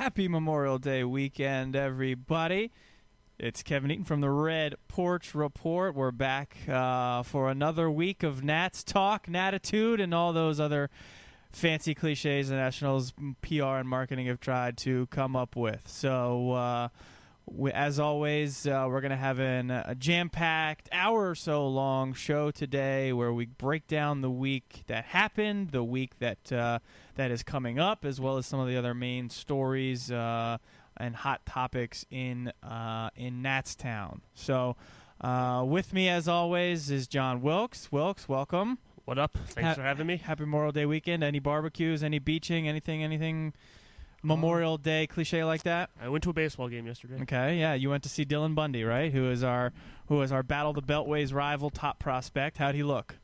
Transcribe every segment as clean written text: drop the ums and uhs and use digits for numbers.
Happy Memorial Day weekend, everybody. It's Kevin Eaton from the Red Porch Report. We're back for another week of Nats talk, Natitude, and all those other fancy cliches the Nationals PR and marketing have tried to come up with. So, as always, we're going to have a jam-packed, hour or so long show today where we break down the week that happened, the week that is coming up, as well as some of the other main stories and hot topics in Natstown. So, with me, as always, is John Wilkes. Wilkes, welcome. What up? Thanks for having me. Happy Memorial Day weekend. Any barbecues, any beaching, anything Memorial Day cliche like that? I went to a baseball game yesterday. Okay, yeah. You went to see Dylan Bundy, right? Who is our Battle of the Beltways rival, top prospect. How'd he look?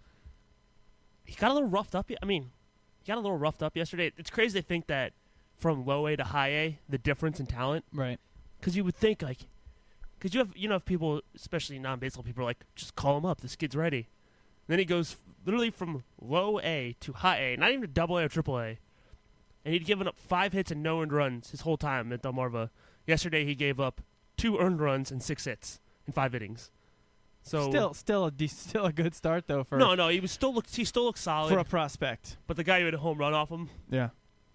He got a little roughed up. He got a little roughed up yesterday. It's crazy to think that from low A to high A, the difference in talent. Right. Because you would think, because you have people, especially non-baseball people, are like, just call him up. This kid's ready. And then he goes literally from low A to high A, not even double A or triple A. And he'd given up 5 hits and no earned runs his whole time at Delmarva. Yesterday he gave up 2 earned runs and 6 hits in 5 innings. So still a good start though for he still looked solid for a prospect. But the guy who had a home run off him, yeah,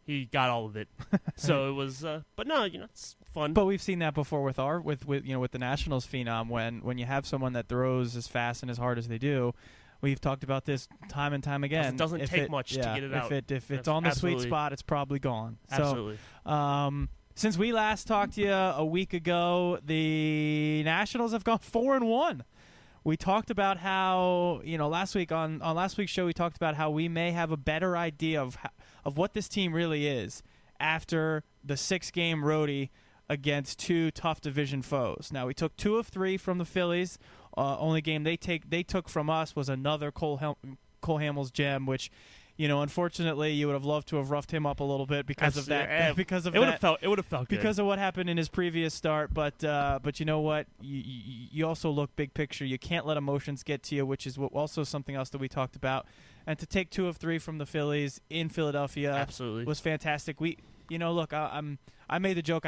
he got all of it. So it was, but no, it's fun. But we've seen that before with the Nationals phenom when you have someone that throws as fast and as hard as they do. We've talked about this time and time again. It doesn't take much to get it out. If it's on the sweet spot, it's probably gone. Absolutely. So, since we last talked to you a week ago, the Nationals have gone 4-1. We talked about how last week on last week's show we talked about how we may have a better idea of what this team really is after the 6-game roadie against 2 tough division foes. Now we took 2 of 3 from the Phillies. Only game they took from us was another Cole Hamels gem, which, unfortunately, you would have loved to have roughed him up a little bit because of that. It would have felt good because of what happened in his previous start. But you know what? You also look big picture. You can't let emotions get to you, which is also something else that we talked about. And to take 2 of 3 from the Phillies in Philadelphia absolutely was fantastic. Look, I made the joke.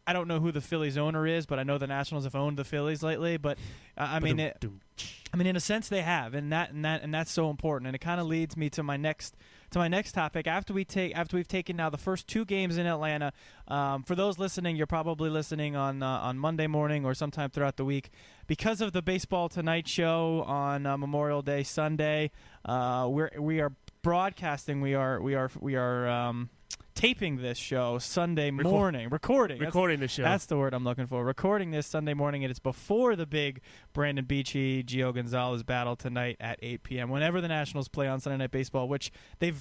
I don't know who the Phillies owner is, but I know the Nationals have owned the Phillies lately. But in a sense, they have, and that's so important. And it kind of leads me to my next topic. After we've taken now the first 2 games in Atlanta. For those listening, you're probably listening on Monday morning or sometime throughout the week because of the Baseball Tonight show on Memorial Day Sunday. We are broadcasting. We are taping this show Sunday morning. Recording the show. That's the word I'm looking for. Recording this Sunday morning, and it's before the big Brandon Beachy, Gio Gonzalez battle tonight at 8 p.m. Whenever the Nationals play on Sunday Night Baseball, which they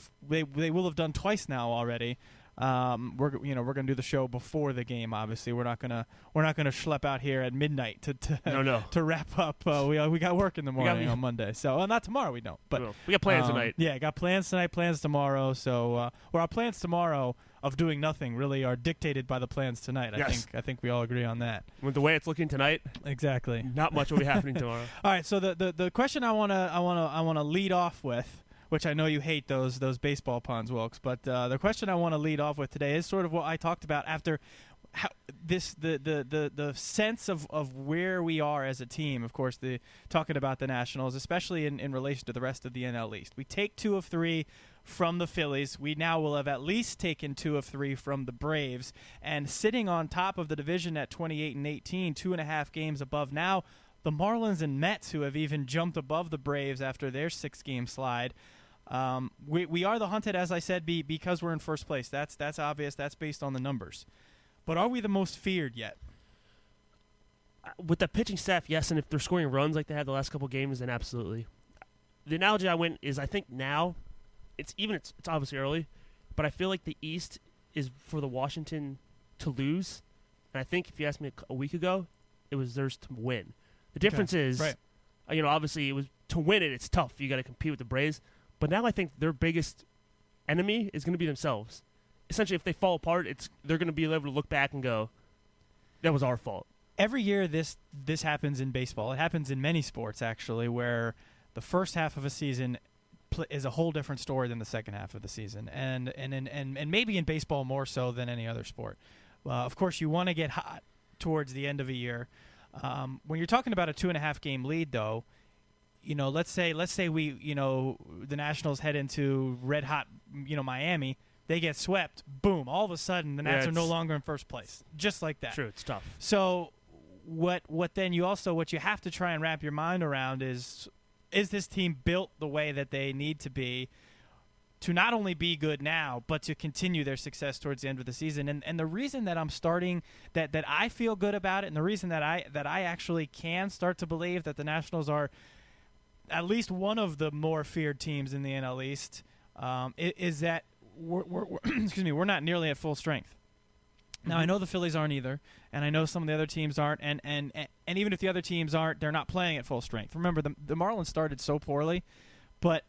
will have done twice now already. We're gonna do the show before the game. Obviously, we're not gonna schlep out here at midnight to wrap up. We got work in the morning on Monday. So not tomorrow. We don't. But we got plans tonight. Yeah, got plans tonight. Plans tomorrow. So our plans tomorrow of doing nothing really are dictated by the plans tonight. Yes. I think we all agree on that. With the way it's looking tonight, exactly. Not much will be happening tomorrow. All right. So the question I wanna lead off with, which I know you hate those baseball puns, Wilkes, but the question I want to lead off with today is sort of what I talked about after the sense of where we are as a team. Of course, talking about the Nationals, especially in relation to the rest of the NL East. We take 2 of 3 from the Phillies. We now will have at least taken 2 of 3 from the Braves, and sitting on top of the division at 28-18, 2.5 games above now. The Marlins and Mets, who have even jumped above the Braves after their 6-game slide. We are the hunted, as I said, because we're in first place. That's obvious. That's based on the numbers. But are we the most feared yet? With the pitching staff, yes, and if they're scoring runs like they had the last couple games, then absolutely. The analogy I went is I think now, it's obviously early, but I feel like the East is for the Washington to lose. And I think if you asked me a week ago, it was theirs to win. The difference is, right. Obviously it was to win it. It's tough. You got to compete with the Braves. But now I think their biggest enemy is going to be themselves. Essentially, if they fall apart, they're going to be able to look back and go, "That was our fault." Every year, this happens in baseball. It happens in many sports, actually, where the first half of a season is a whole different story than the second half of the season, and maybe in baseball more so than any other sport. of course, you want to get hot towards the end of a year. When you're talking about a 2.5 game lead, though, let's say we, the Nationals head into red hot, Miami. They get swept. Boom! All of a sudden, the Nats are no longer in first place. Just like that. True, it's tough. So, what you have to try and wrap your mind around is this team built the way that they need to be to not only be good now, but to continue their success towards the end of the season. And the reason that I'm starting that I feel good about it, and the reason that I actually can start to believe that the Nationals are at least one of the more feared teams in the NL East, is that we're not nearly at full strength. Now, I know the Phillies aren't either, and I know some of the other teams aren't, and even if the other teams aren't, they're not playing at full strength. Remember, the Marlins started so poorly, but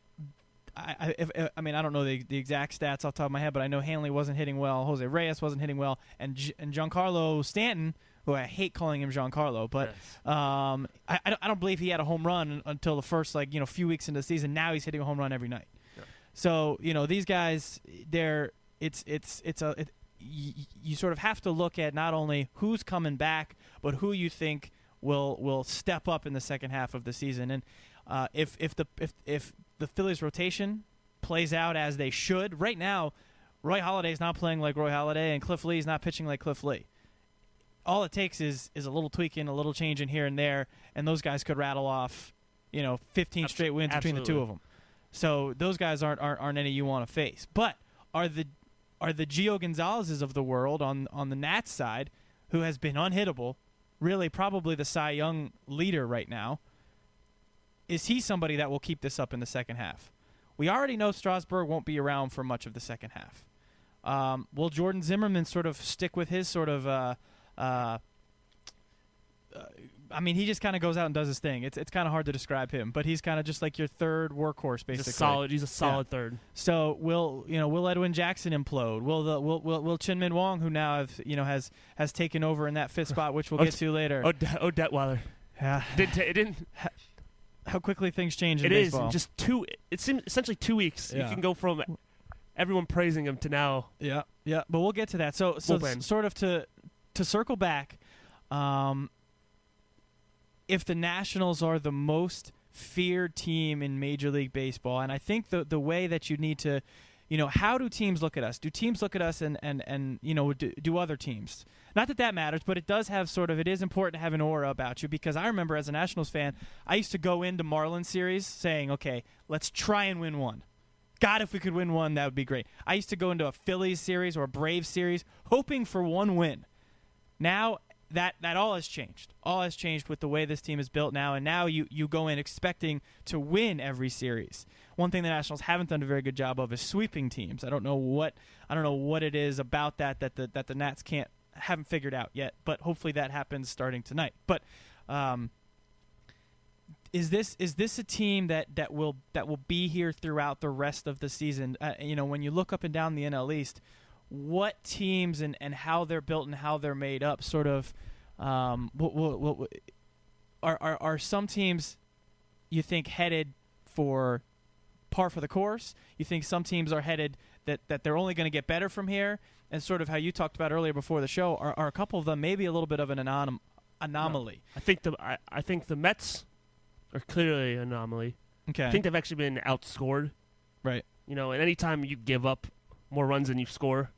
I don't know the exact stats off the top of my head, but I know Hanley wasn't hitting well, Jose Reyes wasn't hitting well, and Giancarlo Stanton, who I hate calling him Giancarlo, but yes. I don't believe he had a home run until the first few weeks into the season. Now he's hitting a home run every night. Yeah. So these guys, you sort of have to look at not only who's coming back, but who you think will step up in the second half of the season. And if the Phillies rotation plays out as they should, right now, Roy Halladay's not playing like Roy Halladay, and Cliff Lee's not pitching like Cliff Lee. All it takes is a little tweaking, a little change in here and there, and those guys could rattle off, 15 straight wins between the two of them. So those guys aren't any you want to face. But are the Gio Gonzalez's of the world on the Nats side, who has been unhittable, really probably the Cy Young leader right now, is he somebody that will keep this up in the second half? We already know Strasburg won't be around for much of the second half. Will Jordan Zimmerman sort of stick with his sort of he just kind of goes out and does his thing. It's kind of hard to describe him, but he's kind of just like your third workhorse, basically. He's a solid third. So will Edwin Jackson implode? Will Chin-Min Wong, who now has taken over in that fifth spot, which we'll get to later. Detweiler. Yeah. It didn't. How quickly things change in baseball. It is. It seems essentially 2 weeks. Yeah. You can go from everyone praising him to now. Yeah. But we'll get to that. So sort of to circle back, if the Nationals are the most feared team in Major League Baseball, and I think the way that you need to, how do teams look at us? Do teams look at us and do other teams? Not that matters, but it is important to have an aura about you, because I remember as a Nationals fan, I used to go into Marlins series saying, okay, let's try and win one. God, if we could win one, that would be great. I used to go into a Phillies series or a Braves series hoping for one win. Now, that all has changed. All has changed with the way this team is built now, and now you go in expecting to win every series. One thing the Nationals haven't done a very good job of is sweeping teams. I don't know what it is about that the Nats haven't figured out yet, but hopefully that happens starting tonight. But is this a team that will be here throughout the rest of the season? When you look up and down the NL East, what teams and how they're built and how they're made up sort of are some teams you think headed for par for the course? You think some teams are headed that they're only going to get better from here? And sort of how you talked about earlier before the show, are a couple of them maybe a little bit of an anomaly? No. I think the Mets are clearly an anomaly. Okay. I think they've actually been outscored. Right. And any time you give up more runs than you score,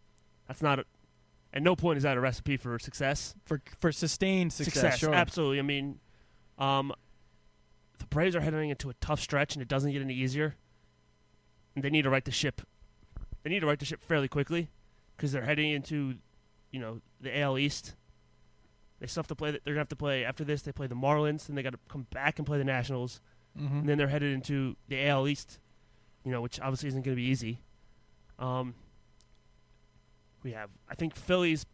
that's not at no point is that a recipe for success. For sustained success, sure. Absolutely. The Braves are heading into a tough stretch, and it doesn't get any easier. And they need to right the ship. They need to right the ship fairly quickly, because they're heading into, the AL East. They still have to play. They're gonna have to play after this. They play the Marlins, and they got to come back and play the Nationals, and then they're headed into the AL East, which obviously isn't going to be easy. We have, I think, Phillies.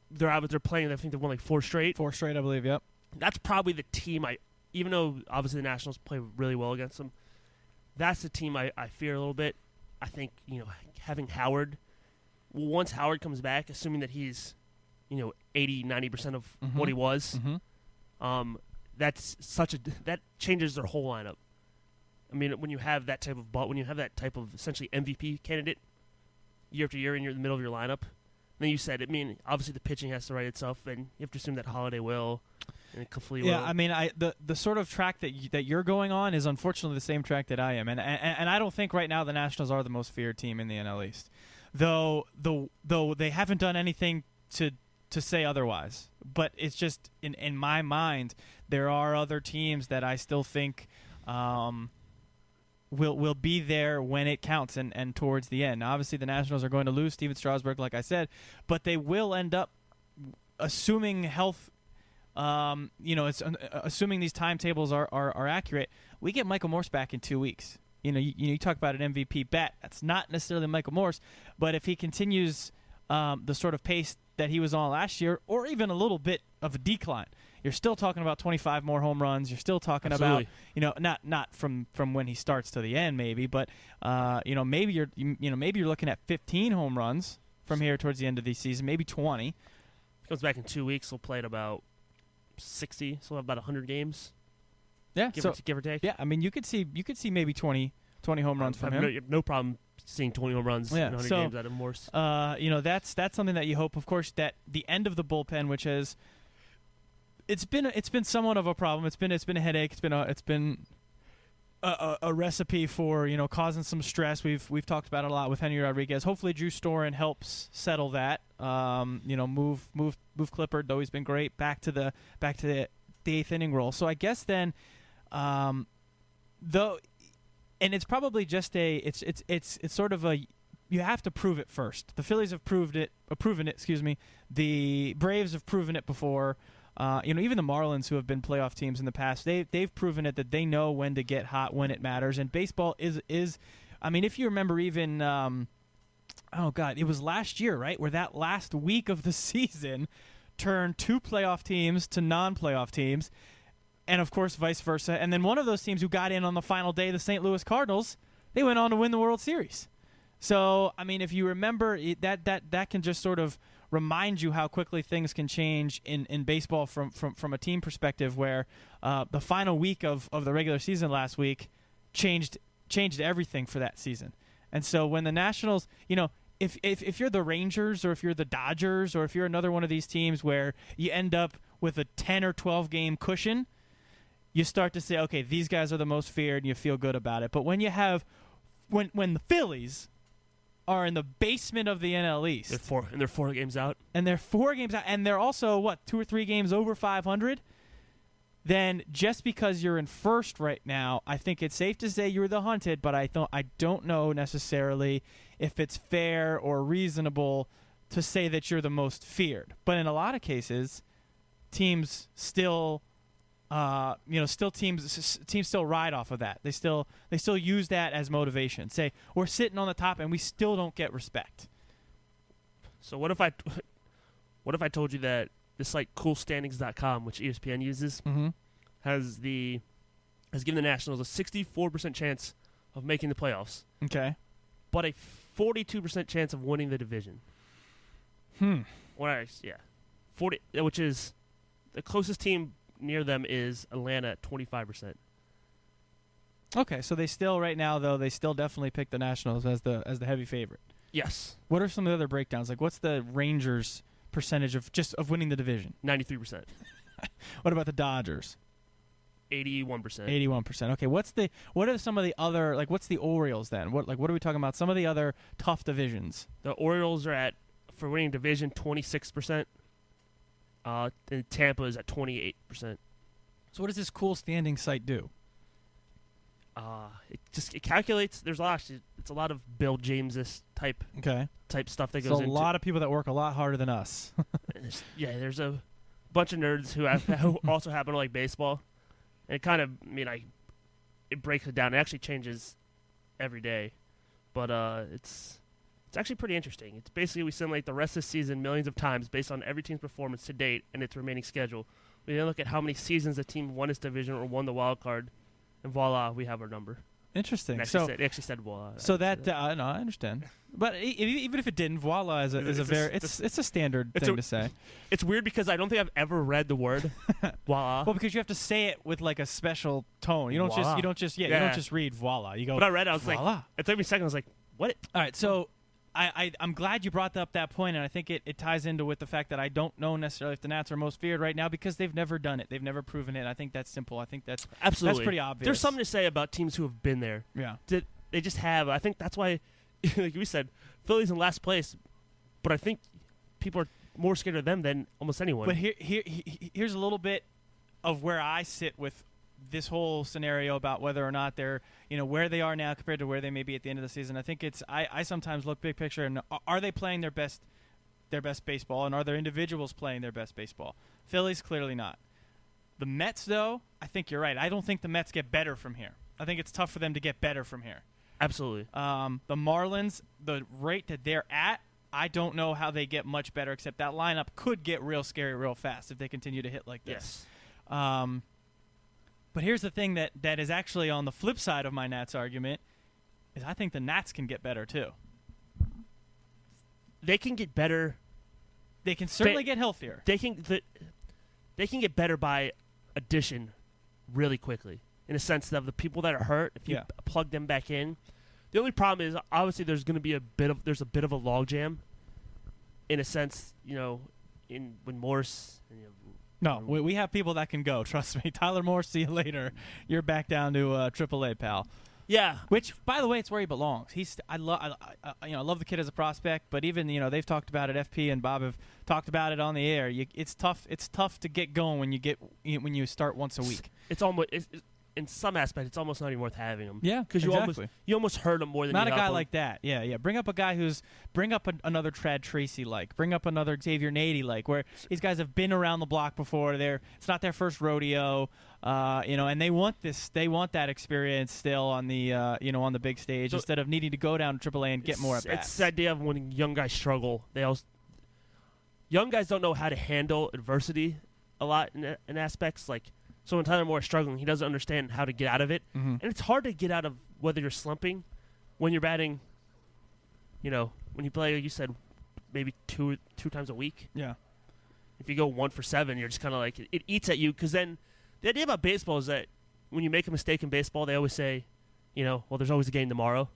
They're playing. I think they've won like 4 straight. 4 straight, I believe. Yep. That's probably the team even though obviously the Nationals play really well against them, that's the team I fear a little bit. I think having Howard. Once Howard comes back, assuming that he's 80-90% of what he was, that changes their whole lineup. When you have that type of essentially MVP candidate year after year, and you're in the middle of your lineup, then you said, obviously the pitching has to right itself, and you have to assume that Holiday will, and Kafli will. Yeah, I mean, the sort of track that you're going on is unfortunately the same track that I am, and I don't think right now the Nationals are the most feared team in the NL East, though they haven't done anything to say otherwise. But it's just in my mind there are other teams that I still think will be there when it counts and towards the end. Now, obviously the Nationals are going to lose Steven Strasburg, like I said, but they will end up, assuming health. It's assuming these timetables are accurate. We get Michael Morse back in 2 weeks. You talk about an MVP bet. That's not necessarily Michael Morse, but if he continues the sort of pace that he was on last year, or even a little bit of a decline, you're still talking about 25 more home runs. You're still talking Absolutely. about not from when he starts to the end, maybe, but maybe you're looking at 15 home runs from here towards the end of the season, maybe 20. He comes back in 2 weeks. He'll play at about 60, so we'll have about 100 games. Yeah, give or take. Yeah, I mean, you could see maybe 20 home runs from him. No problem seeing 20 home runs in 100 games out of Morse. That's something that you hope, of course, that the end of the bullpen, which has it's been somewhat of a problem. It's been a headache. It's been a recipe for causing some stress. We've talked about it a lot with Henry Rodriguez. Hopefully, Drew Storen helps settle that. Move Clippard, though he's been great, back to the 8th inning role. So I guess then, though, and it's probably just it's sort of a, you have to prove it first. The Phillies have proven it. Excuse me. The Braves have proven it before. Even the Marlins, who have been playoff teams in the past, they've proven it that they know when to get hot when it matters. And baseball is I mean, if you remember, even it was last year, right, where that last week of the season turned 2 playoff teams to non-playoff teams, and of course vice versa. And then one of those teams who got in on the final day, the St. Louis Cardinals, they went on to win the World Series. So I mean, if you remember, that can just sort of remind you how quickly things can change in baseball from a team perspective, where the final week of the regular season last week changed everything for that season. And so when the Nationals, if you're the Rangers, or if you're the Dodgers, or if you're another one of these teams where you end up with a 10 or 12 game cushion, you start to say, okay, these guys are the most feared, and you feel good about it. But when you have when the Phillies are in the basement of the NL East. They're 4 games out. And they're 4 games out. And they're also, 2 or 3 games over 500? Then just because you're in first right now, I think it's safe to say you're the hunted, but I don't know necessarily if it's fair or reasonable to say that you're the most feared. But in a lot of cases, teams still teams still ride off of that. They still use that as motivation. Say, we're sitting on the top and we still don't get respect. So what if I told you that this site coolstandings.com, which ESPN uses, has given the Nationals a 64% chance of making the playoffs. Okay. But a 42% chance of winning the division. 40, which is the closest team near them is Atlanta at 25%. Okay, so they still right now though they still definitely pick the Nationals as the heavy favorite. Yes. What are some of the other breakdowns? Like, what's the Rangers' percentage of winning the division? 93%. What about the Dodgers? 81%. 81%. Okay, what are some of the other, like, what's the Orioles then? What are we talking about? Some of the other tough divisions. The Orioles are for winning division 26%. And Tampa is at 28%. So what does this cool standing site do? It calculates. It's a lot of Bill James type stuff that goes into. A lot of people that work a lot harder than us. There's a bunch of nerds who also happen to like baseball, and it kind of it breaks it down. It actually changes every day, but it's actually pretty interesting. It's basically we simulate the rest of the season millions of times based on every team's performance to date and its remaining schedule. We then look at how many seasons a team won its division or won the wild card, and voila, we have our number. Interesting. It actually said voila. So no, I understand. But even if it didn't, voila is it's a standard thing to say. It's weird because I don't think I've ever read the word voila. Well, because you have to say it with like a special tone. You don't just read voila. You go. But I read it. I was voila. like, it took me a second. I was like, what? All right. So I'm glad you brought up that point, and I think it ties into with the fact that I don't know necessarily if the Nats are most feared right now because they've never done it. They've never proven it. I think that's simple. I think that's absolutely that's pretty obvious. There's something to say about teams who have been there. Yeah. They just have. I think that's why, like we said, Philly's in last place, but I think people are more scared of them than almost anyone. But here's a little bit of where I sit with this whole scenario about whether or not they're, where they are now compared to where they may be at the end of the season. I think I sometimes look big picture and are they playing their best baseball, and are their individuals playing their best baseball? Phillies clearly not. The Mets, though, I think you're right. I don't think the Mets get better from here. I think it's tough for them to get better from here. Absolutely. The Marlins, the rate that they're at, I don't know how they get much better, except that lineup could get real scary real fast if they continue to hit like this. Yes. But here's the thing that is actually on the flip side of my Nats argument is I think the Nats can get better too. They can get better. They can certainly get healthier. They can get better by addition really quickly. In a sense that the people that are hurt, if you plug them back in, the only problem is obviously there's going to be a bit of a logjam. In a sense, when Morse. No, we have people that can go. Trust me, Tyler Moore. See you later. You're back down to AAA, pal. Yeah. Which, by the way, it's where he belongs. I love the kid as a prospect, but even they've talked about it. FP and Bob have talked about it on the air. It's tough. It's tough to get going when you start once a week. It's almost. In some aspect, it's almost not even worth having him. Yeah, because you almost hurt him more than not you a guy him. like that. Yeah. Bring up a guy bring up another Trad Tracy like. Bring up another Xavier Nady like. Where these guys have been around the block before. It's not their first rodeo. And they want this. They want that experience still on the on the big stage instead of needing to go down to AAA and get more at bats. It's the idea of when young guys struggle. Young guys don't know how to handle adversity a lot in aspects like. So when Tyler Moore is struggling, he doesn't understand how to get out of it. Mm-hmm. And it's hard to get out of whether you're slumping when you're batting, when you play, you said, maybe two times a week. Yeah. If you go 1 for 7, you're just kind of like, it eats at you. Because then the idea about baseball is that when you make a mistake in baseball, they always say, well, there's always a game tomorrow.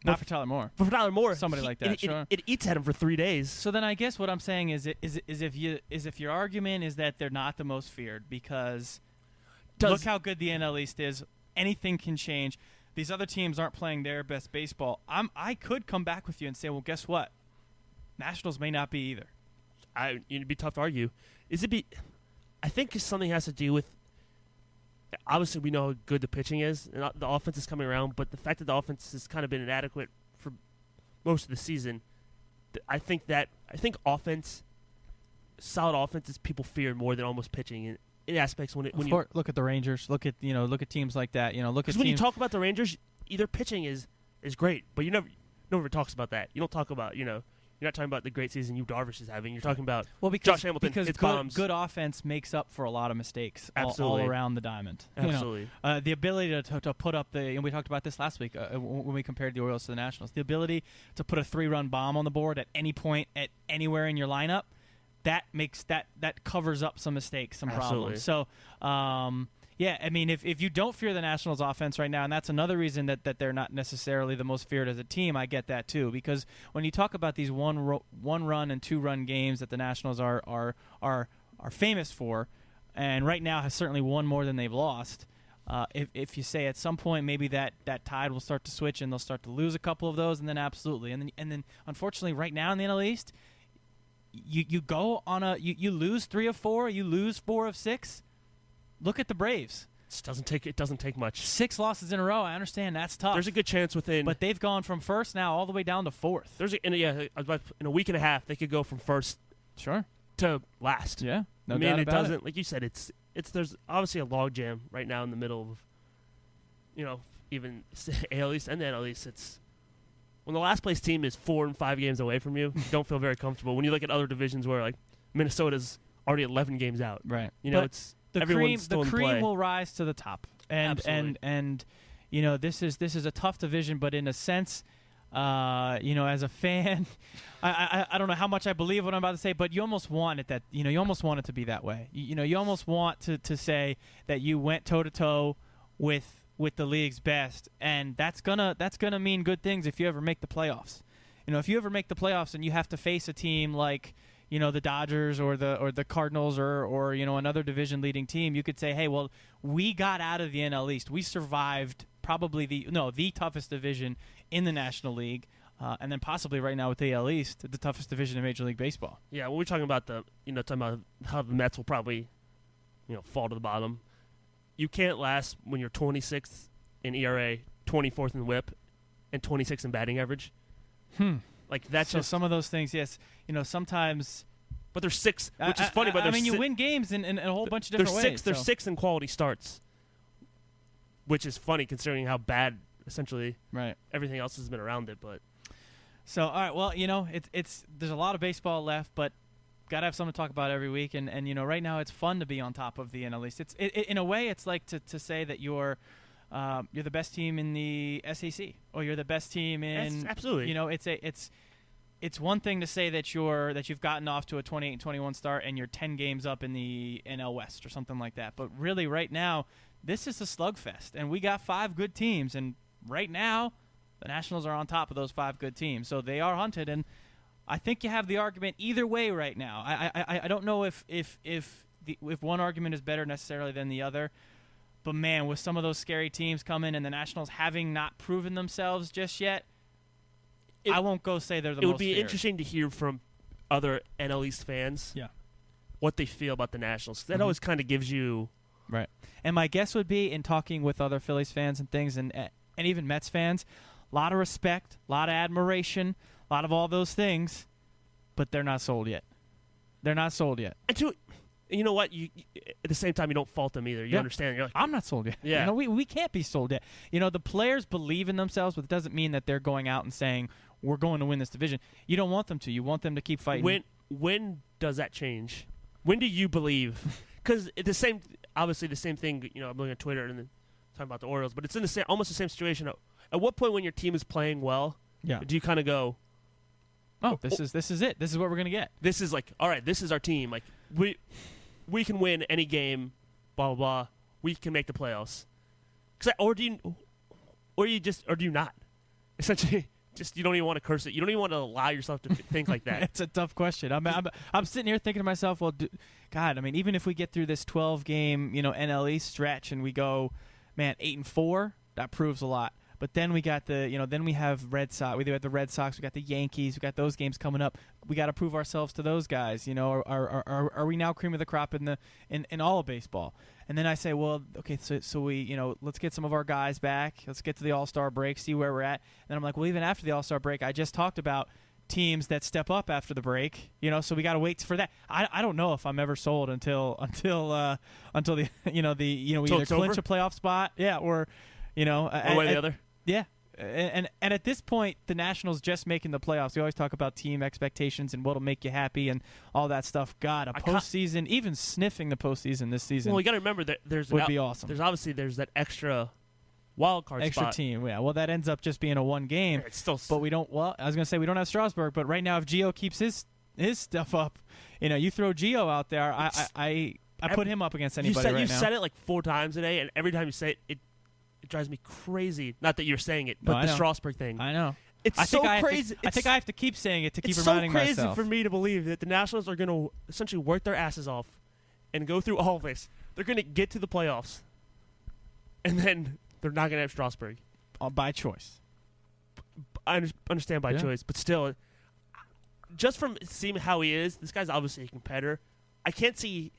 Not for Tyler Moore. For Tyler Moore, somebody like that. Sure. It eats at him for 3 days. So then, I guess what I'm saying is if your argument is that they're not the most feared because look how good the NL East is, anything can change. These other teams aren't playing their best baseball. I could come back with you and say, well, guess what? Nationals may not be either. It'd be tough to argue. I think something has to do with. Obviously, we know how good the pitching is, and the offense is coming around. But the fact that the offense has kind of been inadequate for most of the season, I think offense, solid offense, is people fear more than almost pitching in aspects when look at the Rangers, look at teams like that. Look at teams. When you talk about the Rangers, either pitching is great, but nobody talks about that. You don't talk about You're not talking about the great season Darvish is having. You're talking about Josh Hamilton. Because good offense makes up for a lot of mistakes all around the diamond. Absolutely. The ability to put up and we talked about this last week when we compared the Orioles to the Nationals. The ability to put a 3-run bomb on the board at any point, at anywhere in your lineup, that makes that covers up some mistakes, some problems. So, yeah, I mean, if you don't fear the Nationals offense right now, and that's another reason that they're not necessarily the most feared as a team, I get that too. Because when you talk about these one-run and 2-run games that the Nationals are famous for, and right now has certainly won more than they've lost, if you say at some point maybe that tide will start to switch and they'll start to lose a couple of those, and then absolutely, and then unfortunately right now in the NL East, you go on you lose 3 of 4, you lose 4 of 6. Look at the Braves. It doesn't take much. 6 losses in a row. I understand that's tough. There's a good chance but they've gone from first now all the way down to 4th. In a week and a half they could go from first, to last. Yeah, no doubt it about doesn't. it. Like you said, there's obviously a logjam right now in the middle of, even AL East and the NL East. It's when the last place team is 4 and 5 games away from you. You don't feel very comfortable. When you look at other divisions where like Minnesota's already 11 games out. Right. It's. The cream will rise to the top, and this is a tough division, but in a sense, as a fan, I don't know how much I believe what I'm about to say, but you almost want it you almost want it to be that way. You almost want to say that you went toe to toe with the league's best, and that's gonna mean good things if you ever make the playoffs. if you ever make the playoffs and you have to face a team like the Dodgers or the Cardinals or another division leading team, you could say, hey, well, we got out of the NL East. We survived probably the toughest division in the National League, and then possibly right now with the AL East, the toughest division in Major League Baseball. Yeah, when we're talking about talking about how the Mets will probably, fall to the bottom. You can't last when you're 26th in ERA, 24th in WHIP, and 26th in batting average. Like that's so some of those things, yes. Sometimes, but they're 6, which is funny. But you win games in a whole bunch of different ways. They're 6 in quality starts, which is funny considering how bad essentially everything else has been around it. But so all right, well, it's there's a lot of baseball left, but gotta have something to talk about every week. And right now it's fun to be on top of the NL East. It's in a way it's like to say that you're the best team in the SEC, or you're the best team in. Absolutely. It's one thing to say that you've gotten off to a 28-21 start and you're 10 games up in the NL West or something like that. But really, right now, this is a slugfest, and we got 5 good teams, and right now, the Nationals are on top of those 5 good teams, so they are hunted. And I think you have the argument either way right now. I don't know if one argument is better necessarily than the other. But, man, with some of those scary teams coming and the Nationals having not proven themselves just yet, I won't go say they're the most It would be scary. interesting to hear from other NL East fans what they feel about the Nationals. That always kind of gives you... Right. And my guess would be, in talking with other Phillies fans and things, and even Mets fans, a lot of respect, a lot of admiration, a lot of all those things, but they're not sold yet. They're not sold yet. And you know what? You at the same time, you don't fault them either. You understand. You're like, I'm not sold yet. Yeah. We can't be sold yet. The players believe in themselves, but it doesn't mean that they're going out and saying, we're going to win this division. You don't want them to. You want them to keep fighting. When does that change? When do you believe? Because obviously the same thing. I'm looking at Twitter and then talking about the Orioles, but it's in almost the same situation. At what point when your team is playing well, do you kind of go, oh, this is it. This is what we're gonna get. This is like, all right, this is our team. Like we can win any game, blah blah blah. We can make the playoffs. Or do you not? Essentially, just you don't even want to curse it. You don't even want to allow yourself to think like that. It's a tough question. I'm sitting here thinking to myself, well, God, even if we get through this 12-game NL East stretch and we go, man, 8-4, that proves a lot. But then we got then we have Red Sox. We have the Red Sox. We got the Yankees. We got those games coming up. We got to prove ourselves to those guys. Are we now cream of the crop in all of baseball? And then I say, well, okay, so we let's get some of our guys back. Let's get to the All-Star break, see where we're at. And I'm like, well, even after the All-Star break, I just talked about teams that step up after the break. So we got to wait for that. I don't know if I'm ever sold until the we either clinch a playoff spot, or one way or the other. Yeah, and at this point, the Nationals just making the playoffs. We always talk about team expectations and what'll make you happy and all that stuff. God, postseason, even sniffing the postseason this season. Well, you got to remember that would be awesome. There's that extra wild card extra spot. Team. Yeah, well, that ends up just being a one game. It's still, but we don't. Well, I was gonna say we don't have Strasburg, but right now, if Gio keeps his stuff up, you throw Gio out there. I put him up against anybody right now. You said it like 4 times today, and every time you say it drives me crazy. Not that you're saying it, but the Strasburg thing. I know. It's crazy. I think I have to keep saying it to keep reminding myself. It's so crazy for me to believe that the Nationals are going to essentially work their asses off and go through all of this. They're going to get to the playoffs, and then they're not going to have Strasburg. By choice. I understand by choice, but still, just from seeing how he is, this guy's obviously a competitor. I can't see.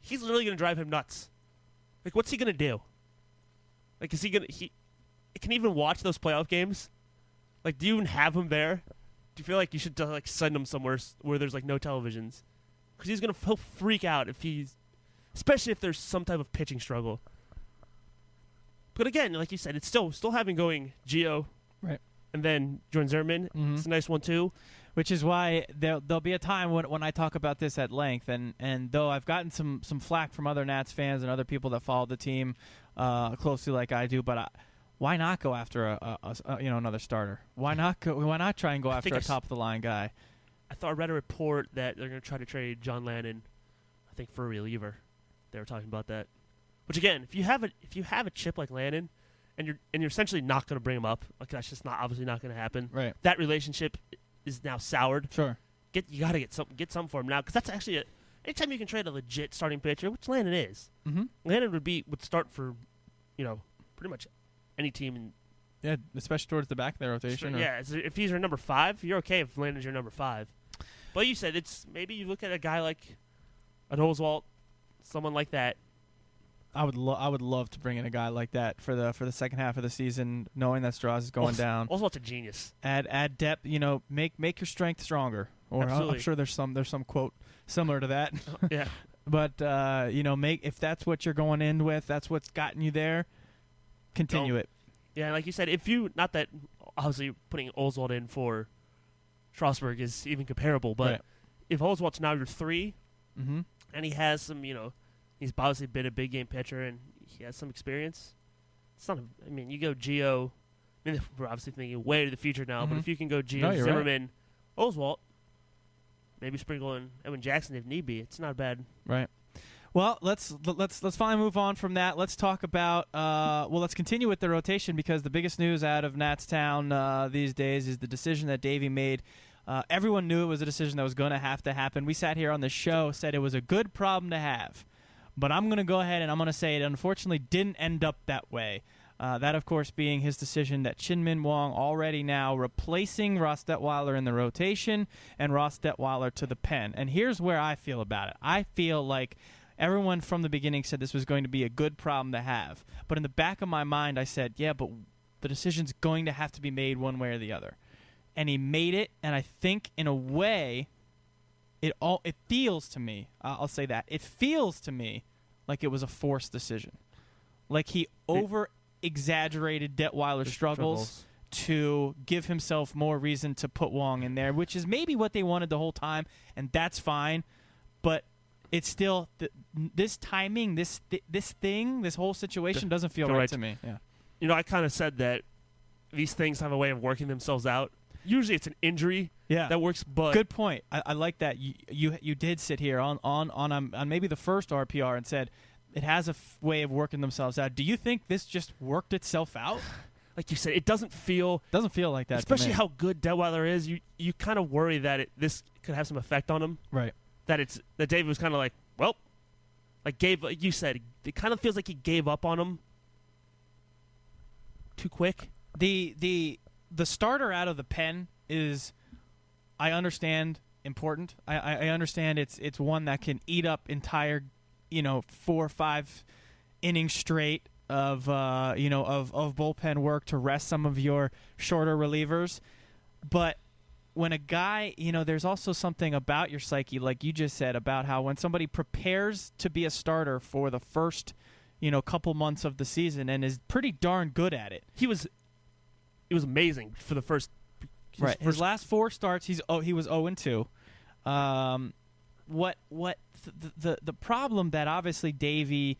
He's literally going to drive him nuts. Like, what's he going to do? Like, is he gonna? Can he even watch those playoff games? Like, do you even have him there? Do you feel like you should send him somewhere where there's no televisions? Because he'll freak out especially if there's some type of pitching struggle. But again, like you said, it's still having going Gio, right, and then Jordan Zimmerman. Mm-hmm. It's a nice one too. Which is why there'll be a time when I talk about this at length, and though I've gotten some flack from other Nats fans and other people that follow the team closely like I do, but why not go after another starter? Why not try and go after a top of the line guy? I read a report that they're going to try to trade John Lannon, I think, for a reliever. They were talking about that. Which again, if you have a chip like Lannon, and you're essentially not going to bring him up, like that's just obviously not going to happen. Right. That relationship is now soured. Sure. You got to get something for him now, because that's actually anytime you can trade a legit starting pitcher, which Landon is. Mm-hmm. Landon would start for, pretty much any team. Yeah, especially towards the back of their rotation. Yeah, if he's your number 5, you're okay if Landon's your number 5. But you said maybe you look at a guy like an Oswalt, someone like that. I would love to bring in a guy like that for the second half of the season, knowing that Strauss is going down. Oswalt's a genius. Add depth. Make your strength stronger. Or I'm sure there's some quote similar to that. Yeah. But if that's what you're going in with, that's what's gotten you there. Continue it. Yeah, like you said, not that obviously putting Oswalt in for Strasburg is even comparable, but right. if Oswalt's now your 3, mm-hmm. and he has some, he's obviously been a big game pitcher and he has some experience. It's not. You go Gio. We're obviously thinking way to the future now, mm-hmm. but if you can go Gio, Zimmerman, right. Oswalt, maybe sprinkle in Edwin Jackson if need be. It's not bad. Right. Well, let's finally move on from that. Let's talk about let's continue with the rotation, because the biggest news out of Natstown these days is the decision that Davey made. Everyone knew it was a decision that was going to have to happen. We sat here on the show, said it was a good problem to have, but I'm going to go ahead and I'm going to say it unfortunately didn't end up that way. That, of course, being his decision that Shin-Min Wong already now replacing Ross Detweiler in the rotation and Ross Detweiler to the pen. And here's where I feel about it. I feel like everyone from the beginning said this was going to be a good problem to have. But in the back of my mind, I said, yeah, but the decision's going to have to be made one way or the other. And he made it, and I think in a way, it feels to me, I'll say that, it feels to me like it was a forced decision. Like he over-exaggerated Detweiler's struggles to give himself more reason to put Wong in there, which is maybe what they wanted the whole time, and that's fine. But it's still this timing, this whole situation doesn't feel right to me. Yeah. I kind of said that these things have a way of working themselves out. Usually it's an injury that works, but good point. I like that. You did sit here on maybe the first RPR and said it has a way of working themselves out. Do you think this just worked itself out? Like you said, it doesn't feel like that. Especially how good Detweiler is. You kind of worry that this could have some effect on him. Right. That David was kind of like, well, like you said, it kind of feels like he gave up on him too quick. The starter out of the pen is, I understand, important. I understand it's one that can eat up entire, 4 or 5 innings straight of bullpen work to rest some of your shorter relievers. But when a guy, there's also something about your psyche, like you just said, about how when somebody prepares to be a starter for the first, couple months of the season and is pretty darn good at it. It was amazing for the first. His last 4 starts, he was 0-2. The problem that obviously Davey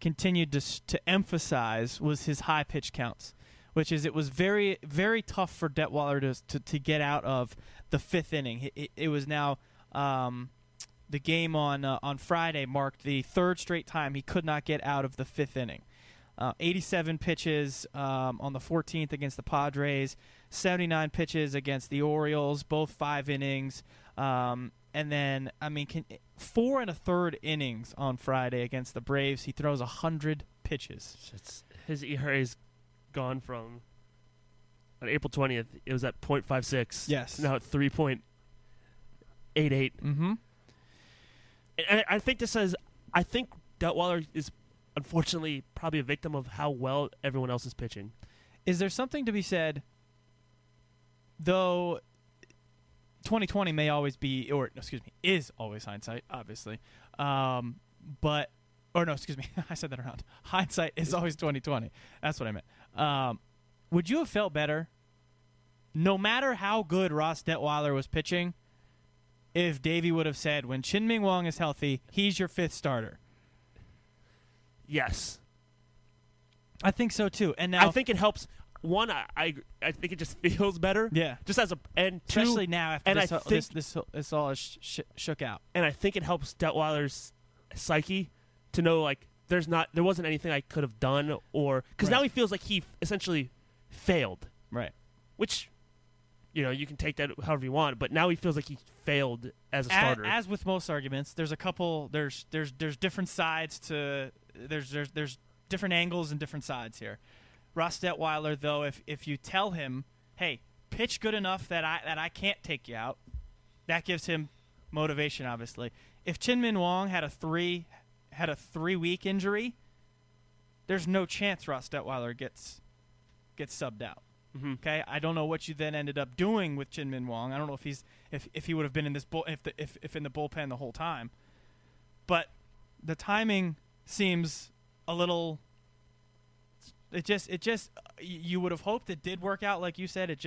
continued to emphasize was his high pitch counts, which is it was very, very tough for Detweiler to get out of the 5th inning. It was now the game on Friday marked the 3rd straight time he could not get out of the 5th inning. 87 pitches on the 14th against the Padres, 79 pitches against the Orioles, both 5 innings. And then, 4 1/3 innings on Friday against the Braves. He throws 100 pitches. His ERA's gone from, on April 20th, it was at .56. Yes. Now at 3.88. Mm-hmm. And I think I think Detweiler is unfortunately probably a victim of how well everyone else is pitching. Is there something to be said, though 2020 may always be, is always hindsight, obviously. I said that around. Hindsight is always 2020. That's what I meant. Would you have felt better, no matter how good Ross Detweiler was pitching, if Davey would have said, when Shin-Min Wong is healthy, he's your 5th starter? Yes. I think so, too. And now I think it helps. One, I think it just feels better. Yeah. Just as especially now after this all is shook out. And I think it helps Detweiler's psyche to know, like, there wasn't anything I could have done, or because now he feels like he essentially failed. Right. Which you can take that however you want. But now he feels like he failed as a starter. As with most arguments, there's a couple. There's different sides to. There's different angles and different sides here. Ross Detweiler, though, if you tell him, hey, pitch good enough that I can't take you out, that gives him motivation. Obviously, if Chin-Min Wong had a 3-week injury, there's no chance Ross Detweiler gets subbed out. Mm-hmm. Okay, I don't know what you then ended up doing with Chin-Min Wong. I don't know if he would have been in this if in the bullpen the whole time, but the timing seems a little. It just you would have hoped it did work out like you said. It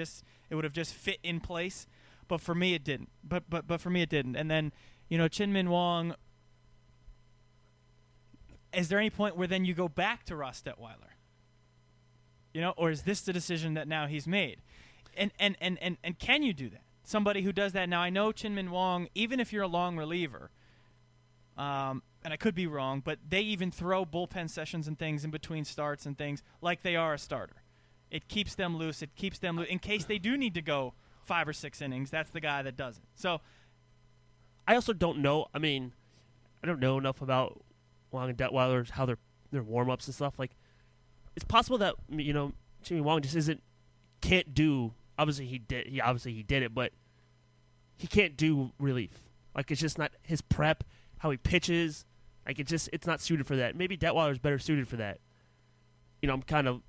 would have just fit in place, but for me it didn't. But for me it didn't. And then Chin-Min Wong. Is there any point where then you go back to Ross Detweiler? Or is this the decision that now he's made? And can you do that? Somebody who does that now. I know Chin-Min Wong. Even if you're a long reliever, and I could be wrong, but they even throw bullpen sessions and things in between starts and things like they are a starter. It keeps them loose. It keeps them loose in case they do need to go 5 or 6 innings. That's the guy that does it. So I also don't know. I mean, I don't know enough about Wong and Detweiler, how their warm ups and stuff. Like, it's possible that Chin-Min Wong just can't do. Obviously he did it, but he can't do relief. Like, it's just not his prep, how he pitches. Like, it's not suited for that. Maybe Detweiler's better suited for that. I'm kind of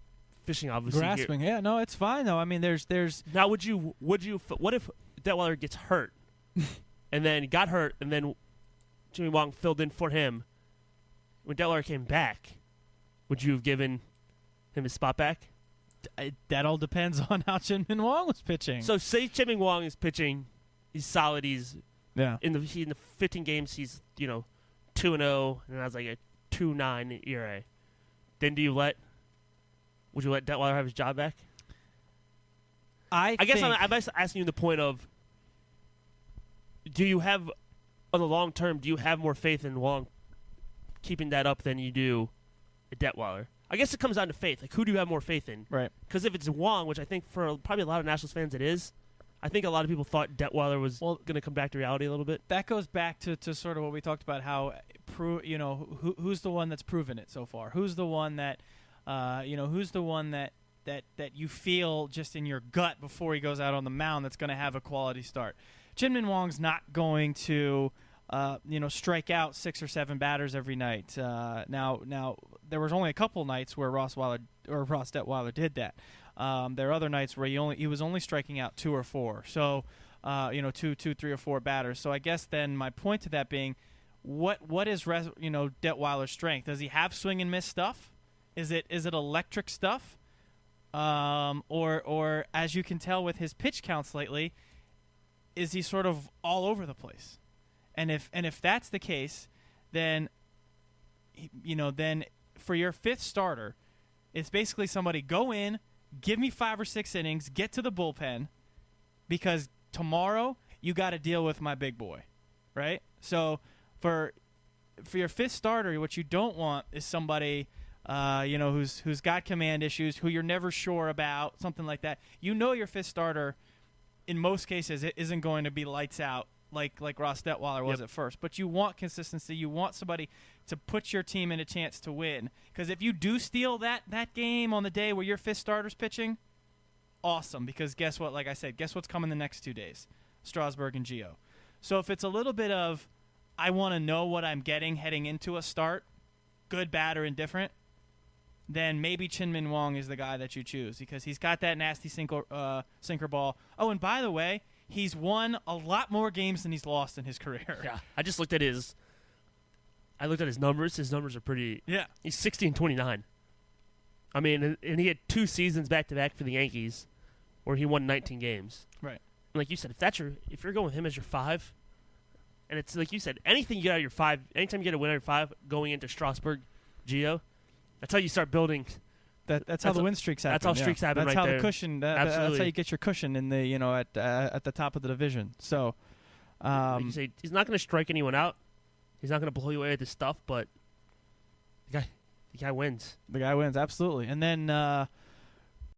fishing obviously grasping. Here. Yeah, no, it's fine though. I mean, there's now. What if Detweiler gets hurt, and then got hurt, and then Chin-Min Wong filled in for him? When Detweiler came back, would you have given him his spot back? That all depends on how Chin-Min Wong was pitching. So say Chin-Min Wong is pitching, he's solid. He's in the 15 games. He's 2-0, and has like a 2.9 ERA. Then would you let Detweiler have his job back? I guess I'm asking you the point of, do you have, on the long term, do you have more faith in Wong keeping that up than you do at Detweiler? I guess it comes down to faith. Like, who do you have more faith in? Right. Because if it's Wong, which I think for probably a lot of Nationals fans it is, I think a lot of people thought Detweiler was going to come back to reality a little bit. That goes back to sort of what we talked about, how who's the one that's proven it so far? Who's the one that who's the one that you feel just in your gut before he goes out on the mound that's going to have a quality start? Chin-Min Wong's not going to strike out 6 or 7 batters every night. Now there was only a couple nights where Ross Detweiler did that. There are other nights where he was only striking out 2 or 4. So, 2, 3 or 4 batters. So I guess then my point to that being, what is Detweiler's strength? Does he have swing and miss stuff? Is it electric stuff? Or as you can tell with his pitch counts lately, is he sort of all over the place? And if that's the case, then then for your 5th starter, it's basically somebody go in, give me 5 or 6 innings, get to the bullpen, because tomorrow you got to deal with my big boy, right? So for your 5th starter, what you don't want is somebody who's got command issues, who you're never sure about, something like that. Your 5th starter, in most cases, it isn't going to be lights out like Ross Detweiler was at first. But you want consistency. You want somebody to put your team in a chance to win. Because if you do steal that game on the day where your 5th starter's pitching, awesome. Because guess what? Like I said, guess what's coming the next 2 days? Strasburg and Gio. So if it's a little bit of, I want to know what I'm getting heading into a start, good, bad, or indifferent, then maybe Chin-Min Wong is the guy that you choose, because he's got that nasty sinker ball. Oh, and by the way, he's won a lot more games than he's lost in his career. Yeah, I looked at his numbers. His numbers are pretty. Yeah, he's 60-29. I mean, and he had 2 seasons back-to-back for the Yankees, where he won 19 games. Right. And like you said, if you're going with him as your 5, and it's like you said, anything you get out of your 5, anytime you get a win out of your 5, going into Strasburg, Gio, that's how you start building. That's how the win streaks happen. That's how streaks happen. That's right how there. the cushion. That's how you get your cushion in the at the top of the division. So, like you say, he's not going to strike anyone out. He's not going to blow you away with his stuff. But the guy wins. The guy wins, absolutely. And then